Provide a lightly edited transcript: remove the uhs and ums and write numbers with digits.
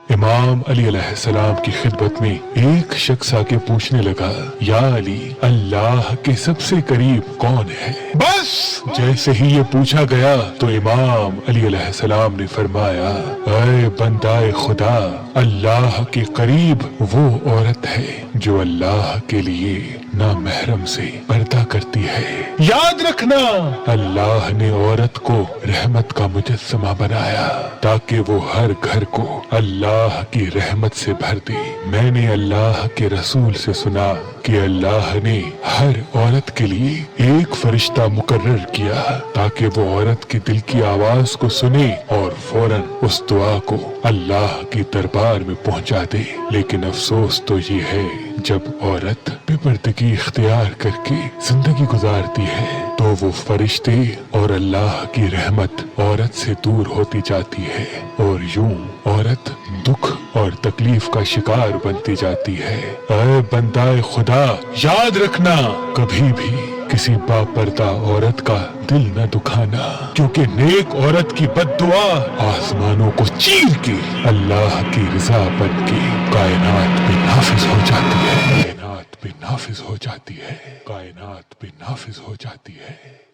امام علی علیہ السلام کی خدمت میں ایک شخص آ کے پوچھنے لگا، یا علی، اللہ کے سب سے قریب کون ہے؟ بس جیسے ہی یہ پوچھا گیا تو امام علی علیہ السلام نے فرمایا، اے بندہ خدا، اللہ کے قریب وہ عورت ہے جو اللہ کے لیے نامحرم سے پردہ کرتی ہے۔ یاد رکھنا، اللہ نے عورت کو رحمت کا مجسمہ بنایا تاکہ وہ ہر گھر کو اللہ کی رحمت سے بھر دے۔ میں نے اللہ کے رسول سے سنا کہ اللہ نے ہر عورت کے لیے ایک فرشتہ مقرر کیا تاکہ وہ عورت کے دل کی آواز کو سنے اور فوراً اس دعا کو اللہ کی دربار میں پہنچا دے۔ لیکن افسوس تو یہ ہے، جب عورت بے پردگی اختیار کر کے زندگی گزارتی ہے تو وہ فرشتے اور اللہ کی رحمت عورت سے دور ہوتی جاتی ہے، اور یوں عورت دکھ اور تکلیف کا شکار بنتی جاتی ہے۔ اے بندہ خدا، یاد رکھنا، کبھی بھی کسی باپردہ عورت کا دل نہ دکھانا، کیونکہ نیک عورت کی بد دعا آسمانوں کو چیر کے اللہ کی رضا بن کے کائنات پہ نافذ ہو جاتی ہے، کائنات پہ نافذ ہو جاتی ہے، کائنات پہ نافذ ہو جاتی ہے۔